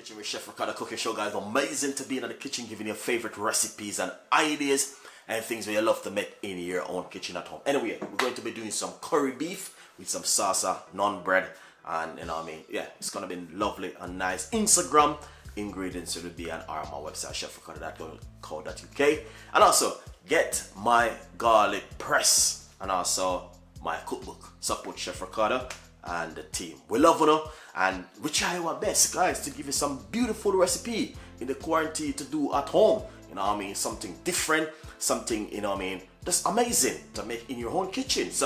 Kitchen with Chef Ricardo cooking show, guys. Amazing to be in the kitchen giving you favorite recipes and ideas and things you love to make in your own kitchen at home. Anyway, we're going to be doing some curry beef with some salsa, naan bread, and you know what I mean, yeah, it's gonna be lovely and nice. Instagram ingredients will be on our website, chefricardo.co.uk, and also get my garlic press and also my cookbook. Support Chef Ricardo and the team. We love you, and we try our best, guys, to give you some beautiful recipe in the quarantine to do at home. You know what I mean? Something different, something, you know what I mean, that's amazing to make in your own kitchen. So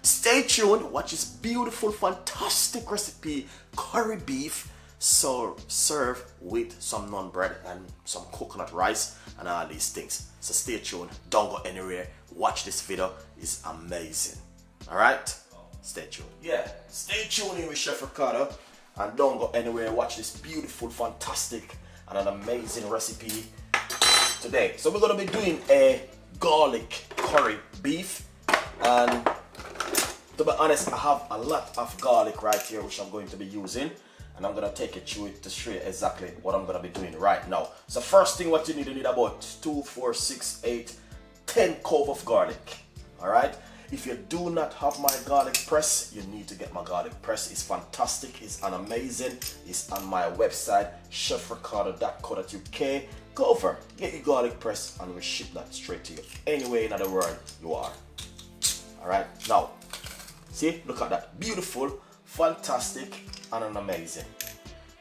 stay tuned, watch this beautiful, fantastic recipe, curry beef, so served with some naan bread and some coconut rice and all these things. So stay tuned, don't go anywhere, watch this video, it's amazing. All right, stay tuned. Yeah, stay tuned in with Chef Ricardo and don't go anywhere, watch this beautiful, fantastic and an amazing recipe today. So we're gonna be doing a garlic curry beef, and to be honest, I have a lot of garlic right here which I'm going to be using, and I'm gonna take you through it to show you exactly what I'm gonna be doing right now. So first thing what you need about 2, 4, 6, 8, 10 cloves of garlic. All right, if you do not have my garlic press, you need to get my garlic press. It's fantastic, it's an amazing, it's on my website, chefricardo.co.uk. Go over, get your garlic press, and we ship that straight to you anywhere in the world you are. All right, now see, look at that, beautiful, fantastic, and an amazing.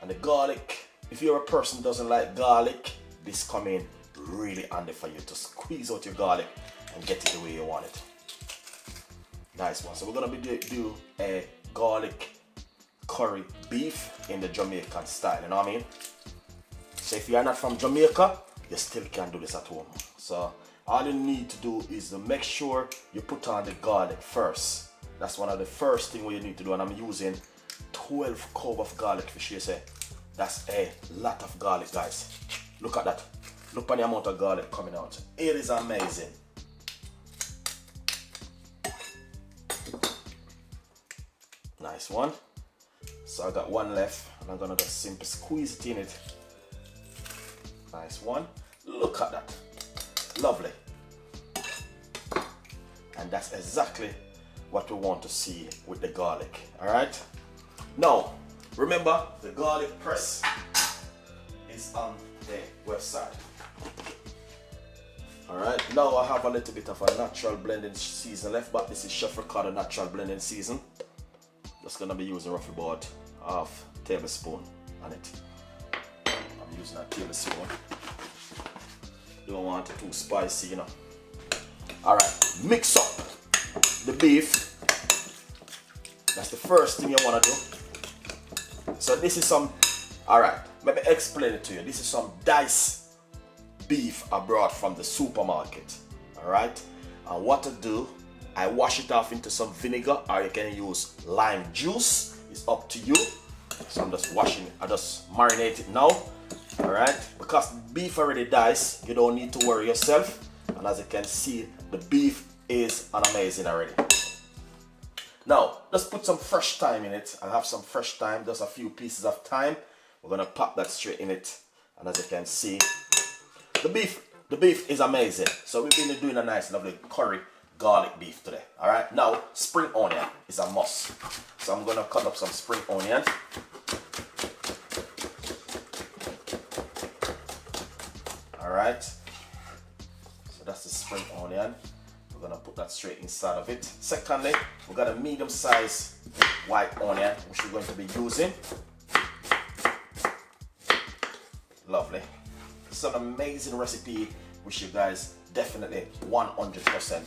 And the garlic, if you're a person who doesn't like garlic, this come in really handy for you to squeeze out your garlic and get it the way you want it. Nice one. So we're gonna be do a garlic curry beef in the Jamaican style, you know what I mean? So if you're not from Jamaica, you still can do this at home. So all you need to do is to make sure you put on the garlic first. That's one of the first things you need to do, and I'm using 12 cloves of garlic for sure. Say that's a lot of garlic, guys. Look at that. Look at the amount of garlic coming out. It is amazing. Nice one. So I got one left, and I'm gonna just simply squeeze it in it. Nice one. Look at that. Lovely. And that's exactly what we want to see with the garlic. All right. Now, remember, the garlic press is on the website. All right. Now I have a little bit of a natural blending season left, but this is Chef Ricardo natural blending season. Just gonna be using roughly about half tablespoon on it. I'm using a tablespoon. Don't want it too spicy, you know. All right, mix up the beef. That's the first thing you wanna do. So this is some, all right, let me explain it to you. This is some diced beef I brought from the supermarket, all right? And what to do, I wash it off into some vinegar, or you can use lime juice. It's up to you. So I'm just washing it. I just marinate it now. All right. Because the beef already diced, you don't need to worry yourself. And as you can see, the beef is an amazing already. Now, just put some fresh thyme in it. I have some fresh thyme, just a few pieces of thyme. We're gonna pop that straight in it. And as you can see, the beef is amazing. So we've been doing a nice, lovely curry garlic beef today. All right, now spring onion is a must, so I'm gonna cut up some spring onion. All right, so that's the spring onion. We're gonna put that straight inside of it. Secondly, we got a medium-sized white onion which we're going to be using. Lovely. It's an amazing recipe which you guys definitely 100%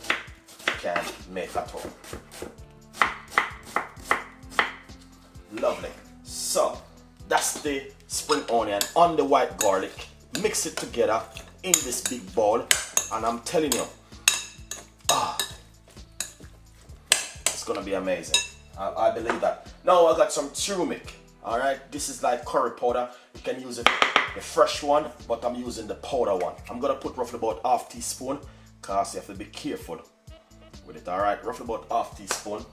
can make at home. Lovely. So that's the spring onion on the white garlic. Mix it together in this big bowl, and I'm telling you, it's gonna be amazing. I believe that. Now I got some turmeric. All right, this is like curry powder. You can use it, the fresh one, but I'm using the powder one. I'm gonna put roughly about half teaspoon, cause you have to be careful with it. All right, roughly about half teaspoon.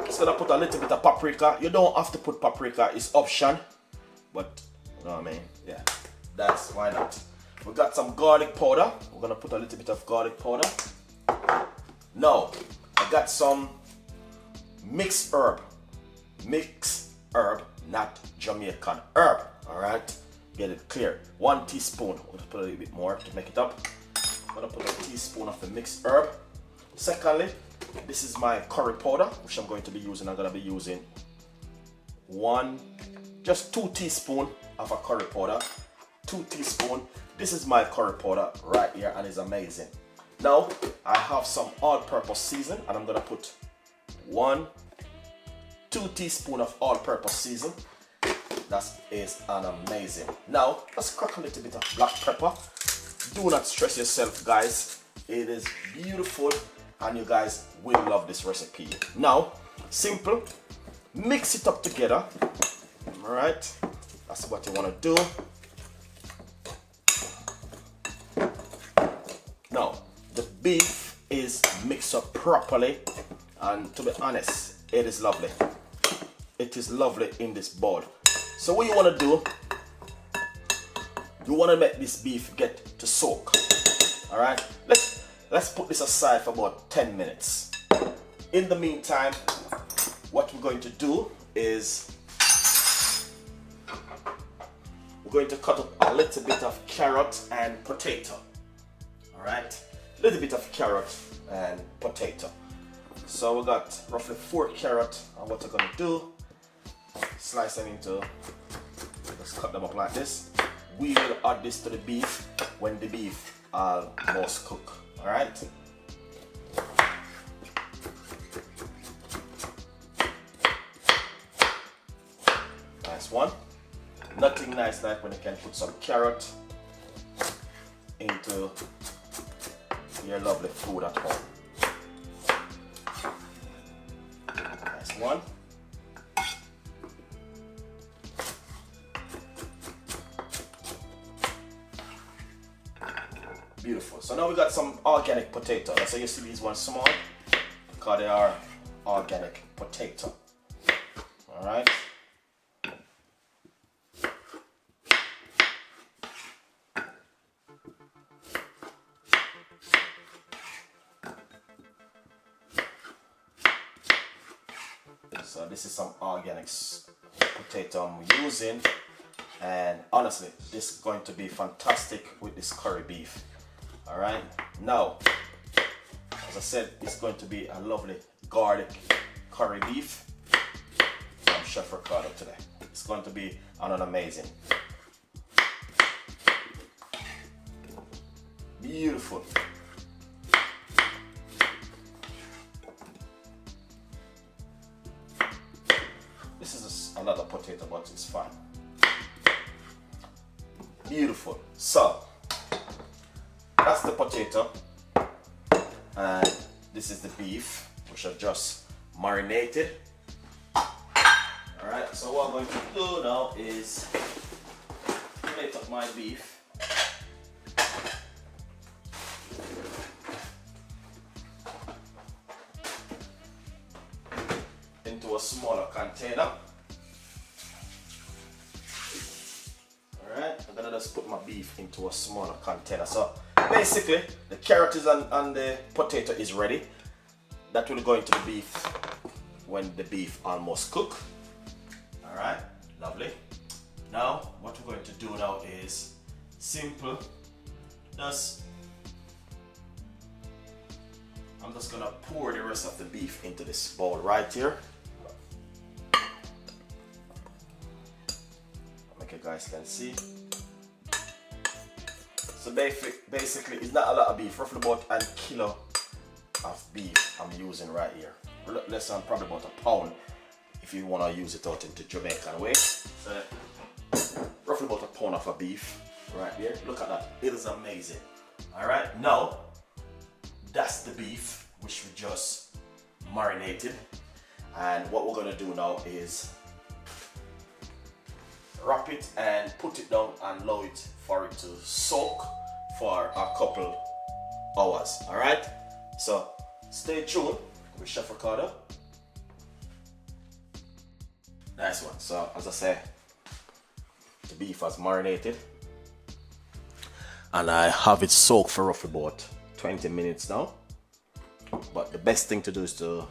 Just gonna put a little bit of paprika. You don't have to put paprika, it's option. but you know what I mean? Yeah, that's why not. We got some garlic powder. We're gonna put a little bit of garlic powder. Now, I got some mixed herb, not Jamaican herb. All right, get it clear. 1 teaspoon. We'll put a little bit more to make it up. I'm gonna put a teaspoon of the mixed herb. Secondly, this is my curry powder, which I'm going to be using. I'm gonna be using just 2 teaspoons of a curry powder. 2 teaspoons. This is my curry powder right here, and it's amazing. Now I have some all-purpose season, and I'm gonna put 2 teaspoons of all-purpose season. That is an amazing. Now let's crack a little bit of black pepper. Do not stress yourself, guys. It is beautiful, and you guys will love this recipe. Now, simple. Mix it up together. All right. That's what you want to do. Now, the beef is mixed up properly, and to be honest, it is lovely. It is lovely in this bowl. So what you want to do, you want to make this beef get to soak. All right, let's put this aside for about 10 minutes. In the meantime, what we're going to do is we're going to cut up a little bit of carrot and potato. All right, a little bit of carrot and potato. So we got roughly 4 carrots, and what we're going to do, slice them into, let's cut them up like this. We will add this to the beef when the beef almost cook. All right. Nice one. Nothing nice like when you can put some carrot into your lovely food at home. Nice one. Beautiful. So now we got some organic potato. That's why you see these ones small, because they are organic potato. All right. So this is some organic potato I'm using, and honestly, this is going to be fantastic with this curry beef. All right, now, as I said, it's going to be a lovely garlic curry beef from Chef Ricardo today. It's going to be an amazing. Beautiful. This is a lot of potato, but it's fine. Beautiful. So, that's the potato, and this is the beef, which I've just marinated. Alright, so what I'm going to do now is plate up my beef. Into a smaller container. Alright, I'm gonna just put my beef into a smaller container. So basically, the carrot is and the potato is ready. That will go into the beef when the beef almost cook. All right, lovely. Now, what we're going to do now is simple. I'm just gonna pour the rest of the beef into this bowl right here. Make you guys can see. So basically, it's not a lot of beef, roughly about a kilo of beef I'm using right here. Less than probably about a pound if you want to use it out into Jamaican way. So roughly about a pound of a beef right here. Look at that, it is amazing. All right, now that's the beef which we just marinated, and what we're gonna do now is wrap it and put it down and allow it for it to soak for a couple hours. All right, so stay tuned with Chef Ricardo. Nice one. So as I say, beef has marinated, and I have it soaked for roughly about 20 minutes now. But the best thing to do is to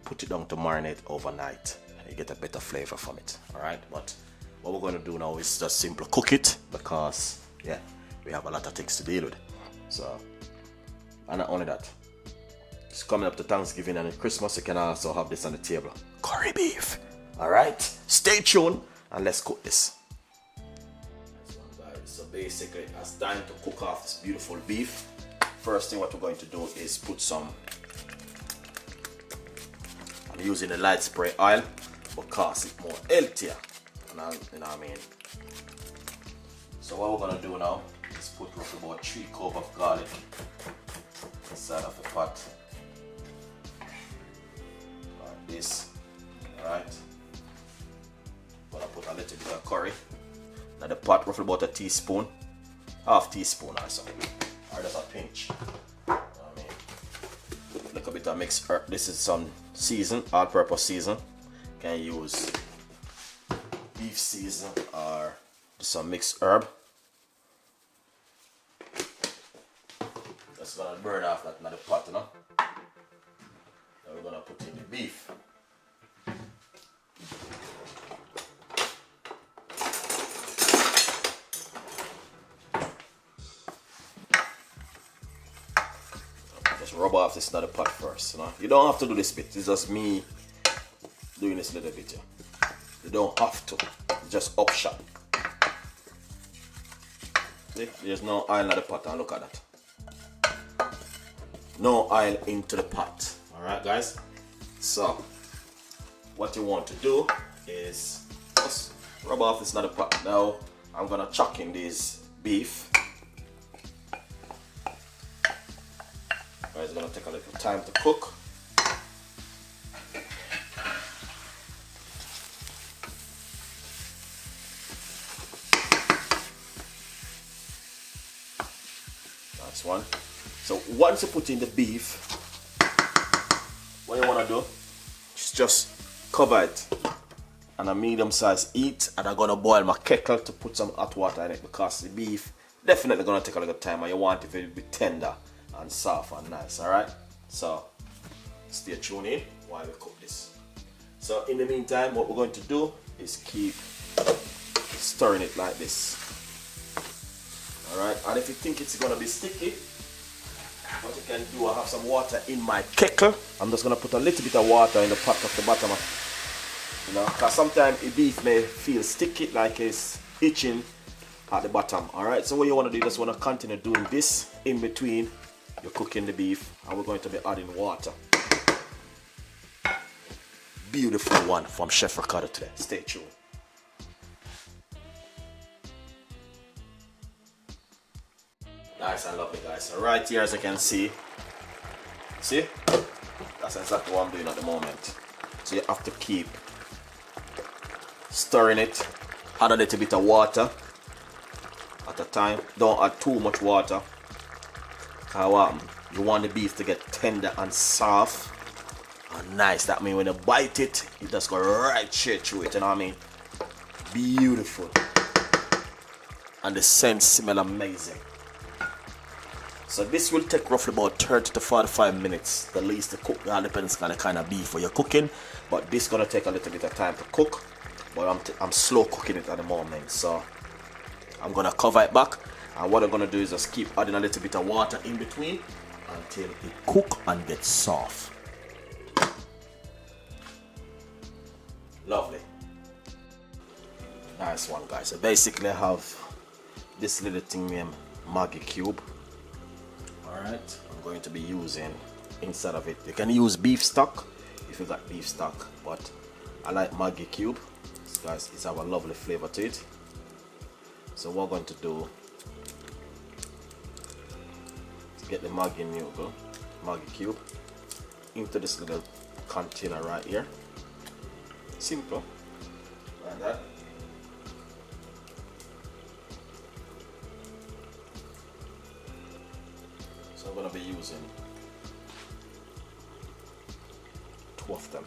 put it down to marinate overnight. You get a better flavor from it. Alright, but what we're going to do now is just simply cook it, because yeah, we have a lot of things to deal with. So, and not only that, it's coming up to Thanksgiving and Christmas, you can also have this on the table. Curry beef. Alright, stay tuned and let's cook this. So basically, it's time to cook off this beautiful beef. First thing what we're going to do is put some, I'm using a light spray oil because it's more healthier. You know what I mean? So what we're going to do now is put roughly about 3 cloves of garlic inside of the pot. Like this. Alright. I'm going to put a little bit of curry. Now the pot, roughly about a teaspoon. Half teaspoon or so. Or just a pinch. You know what I mean? Look a bit of mixed herb. This is some season, all-purpose season. You can use beef season or some mixed herb. Just gonna burn off that in the pot, you know. Then we're gonna put in the beef. Just rub off this in the pot first, you know. You don't have to do this bit. It's just me doing this little bit. Yeah. You don't have to. It's just upshot. See? There's no oil in the pot, and look at that. No oil into the pot. Alright guys, so what you want to do is just rub off this another pot. Now I'm gonna chuck in this beef. It's gonna take a little time to cook. That's one. So once you put in the beef, what you want to do is just cover it on a medium-sized heat, and I'm going to boil my kettle to put some hot water in it, because the beef definitely going to take a little time and you want it to be tender and soft and nice. Alright, so stay tuned in while we cook this. So in the meantime, what we're going to do is keep stirring it like this. Alright, and if you think it's going to be sticky, what you can do, I have some water in my kettle. I'm just going to put a little bit of water in the pot of the bottom. You know, because sometimes the beef may feel sticky, like it's itching at the bottom. Alright, so what you want to do, you just want to continue doing this in between you're cooking the beef, and we're going to be adding water. Beautiful one from Chef Ricardo today. Stay tuned. Nice and lovely, guys. So right here, as you can see, that's exactly what I'm doing at the moment. So you have to keep stirring it. Add a little bit of water at a time. Don't add too much water. You want the beef to get tender and soft and nice. That means when you bite it, you just go right straight through it. You know what I mean? Beautiful. And the scent smell amazing. So this will take roughly about 30 to 45 minutes the least to cook. All depends on the kind of beef you're cooking, but this is gonna take a little bit of time to cook. But I'm slow cooking it at the moment, so I'm gonna cover it back. And what I'm gonna do is just keep adding a little bit of water in between until it cook and gets soft. Lovely. Nice one, guys. So basically I have this little thing named Maggi cube. Alright, I'm going to be using inside of it. You can use beef stock if you got beef stock, but I like Maggi cube. Guys, it's have a lovely flavor to it. So what we're going to do is get the Maggi cube into this little container right here. Simple, like that. So I'm going to be using 2 of them.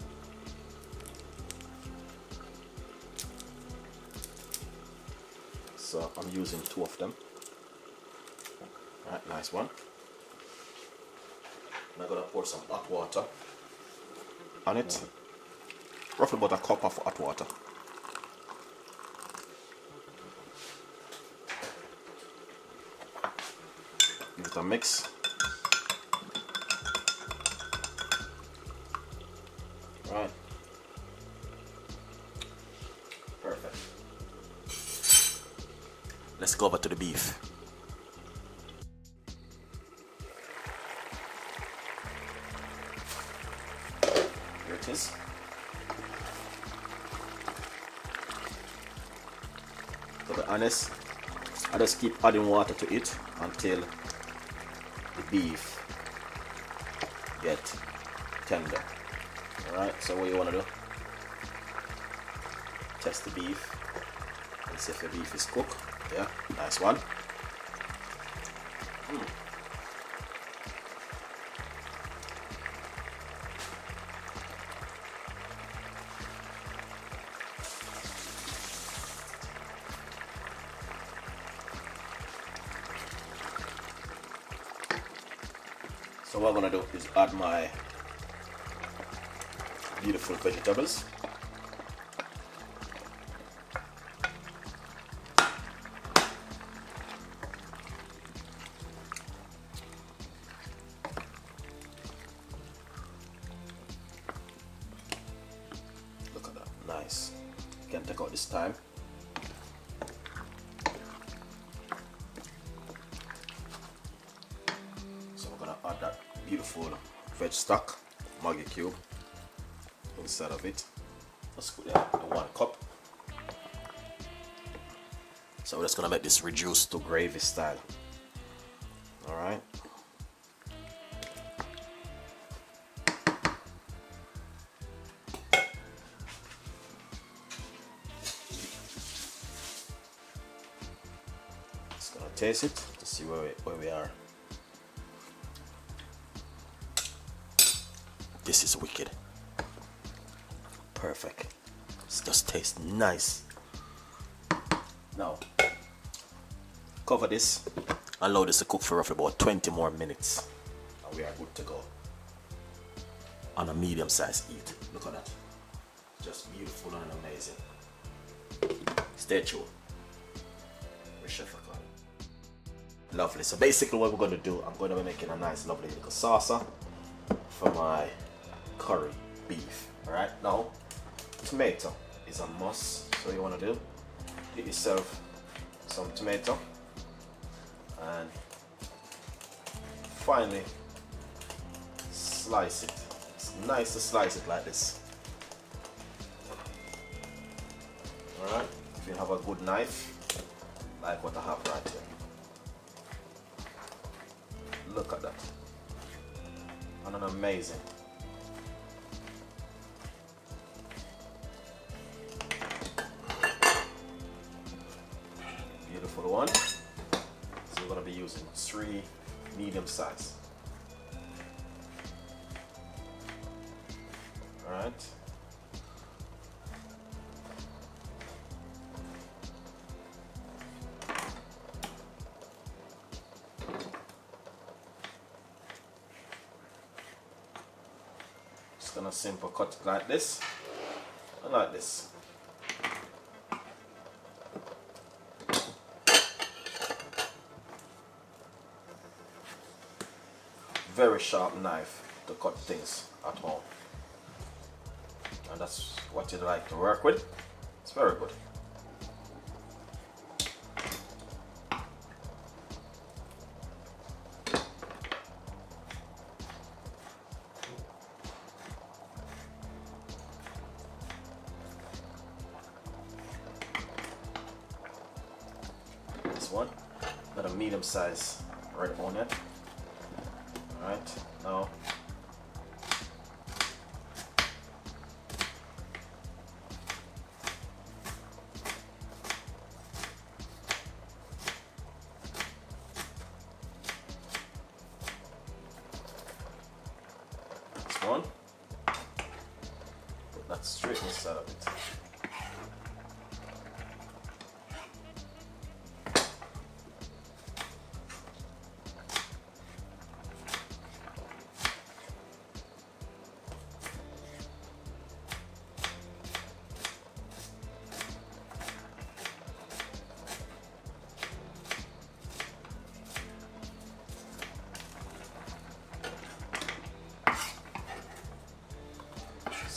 so I'm using 2 of them. Alright, nice one. And I'm gonna pour some hot water on it. Roughly about a cup of hot water. Give it a mix. Right. Perfect. Let's go over to the beef. Here it is. To be honest, I just keep adding water to it until the beef get tender. Alright, so what you want to do, test the beef and see if the beef is cooked. Yeah, nice one. So what I'm gonna do is add my beautiful vegetables. Look at that, nice. You can take out this time. So we're gonna add that beautiful veg stock, Maggi cube, inside of it. Let's put that in 1 cup. So we're just gonna make this reduced to gravy style. Alright. Just gonna taste it to see where we are. This is wicked. Perfect. It just tastes nice. Now, cover this. Allow this to cook for roughly about 20 more minutes. And we are good to go. On a medium-sized heat. Look at that. Just beautiful and amazing. Stay tuned with Chef Ricardo. Lovely. So basically what we're going to do, I'm going to be making a nice lovely little salsa for my curry beef. Alright, now tomato is a must. So what you want to do, get yourself some tomato and finally slice it. It's nice to slice it like this. Alright, if you have a good knife like what I have right here. Look at that. And an amazing. Beautiful one. So we're going to be using 3 medium size. Alright. Just gonna simple cut it like this and like this. Very sharp knife to cut things at home, and that's what you like to work with. It's very good. This one, got a medium size red onion. Alright, now this one, put that straight inside of it.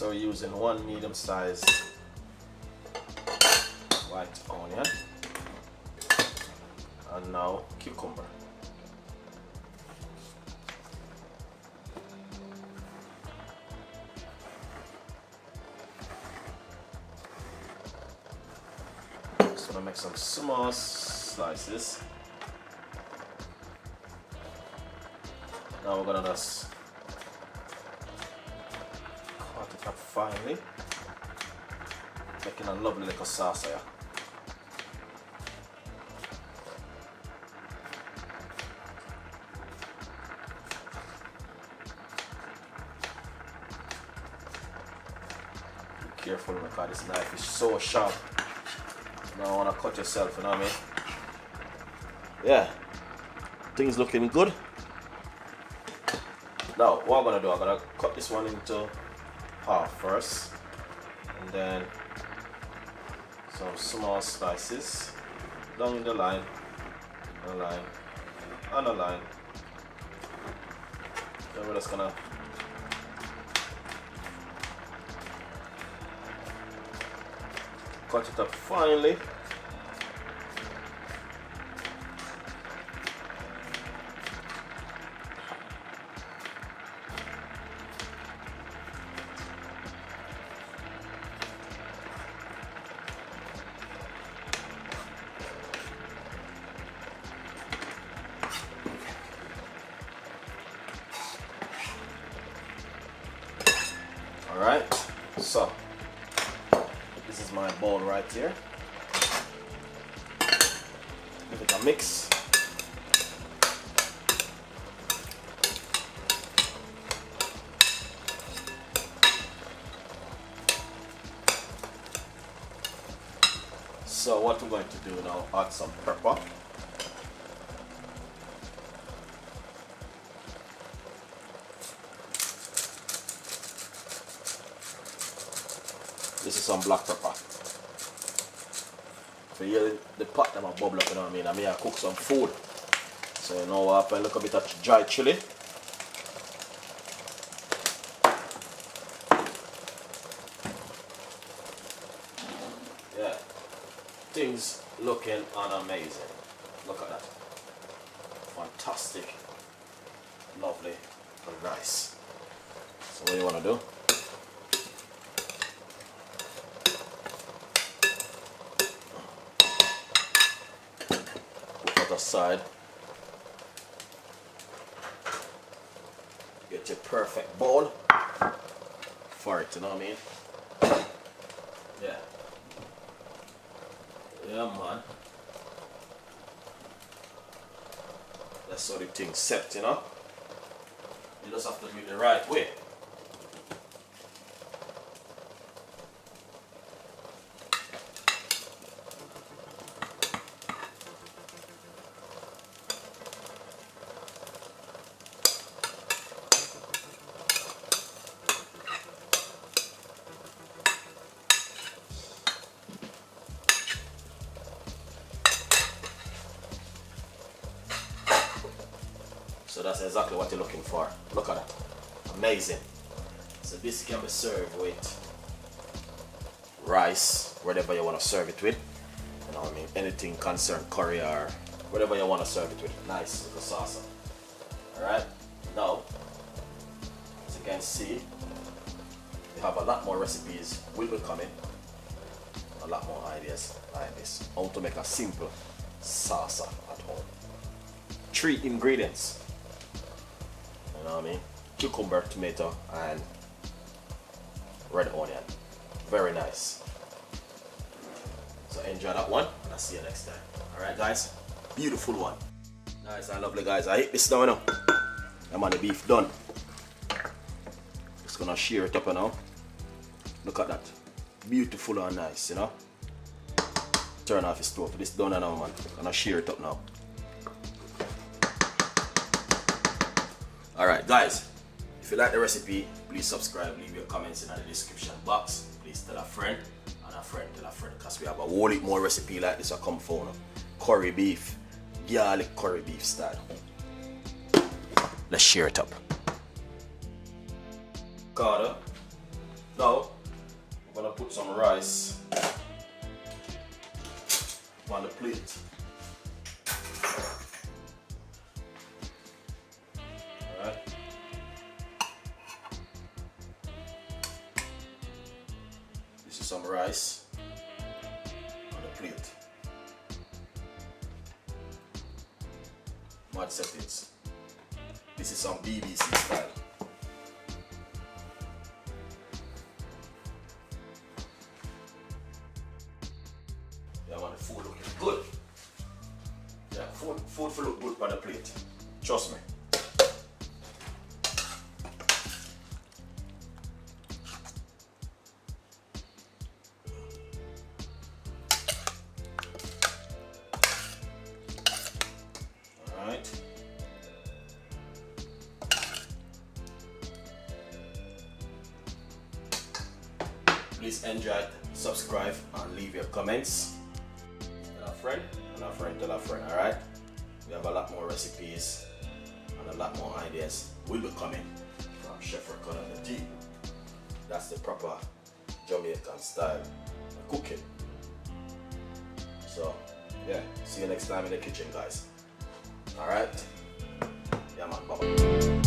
So we're using one medium-sized white onion and now cucumber. Just gonna make some small slices. Now we're gonna just cut it up finely, making a lovely little sauce here. Be careful because this knife is so sharp. You don't want to cut yourself, you know what I mean? Yeah, things looking good. Now, what I'm gonna do, I'm gonna cut this one into half first, and then some small slices down the line, and a line, and a line. Then we're just gonna cut it up finely. Alright, so this is my bowl right here. Give it a mix. So what we're going to do now, add some pepper. This is some black pepper. For you, the pot that I bubble up, you know what I mean? I mean, I cook some food. So you know what, I look a bit of dry chili. Yeah, things looking amazing. Look at that. Fantastic, lovely, and nice. So what you want to do? Aside, get your perfect bowl for it, you know what I mean? Yeah. Yeah, man. That's how the thing's set, you know? You just have to do it the right way. So that's exactly what you're looking for. Look at that. Amazing. So this can be served with rice, whatever you want to serve it with. You know what I mean? Anything concerned curry or whatever you want to serve it with. Nice little salsa. Alright? Now, as you can see, we have a lot more recipes will be coming. A lot more ideas like this. How to make a simple salsa at home. 3 ingredients. You know what I mean? Cucumber, tomato, and red onion. Very nice. So enjoy that one, and I'll see you next time. Alright guys, beautiful one. Nice and lovely guys. I hit this down now. I'm on the beef done. Just gonna shear it up now. Look at that. Beautiful and nice, you know. Turn off the stove. This done now, man. Gonna shear it up now. Alright guys, if you like the recipe, please subscribe, leave your comments in the description box. Please tell a friend, and a friend tell a friend, because we have a whole lot more recipe like this that come for now. Curry beef, garlic curry beef style. Let's share it up. Ricardo, Now, I'm gonna put some rice on the plate. Alright. This is some rice on the plate. Mad settings. This is some BBC style. Yeah, man, the food looking good. Yeah, food will look good on the plate. Trust me. Alright. Please enjoy, subscribe, and leave your comments. Tell a friend, and a friend tell a friend, alright? We have a lot more recipes and a lot more ideas will be coming from Chef Ricardo and the team. That's the proper Jamaican style of cooking. So, yeah, see you next time in the kitchen, guys. Alright? Yeah, man, bye-bye.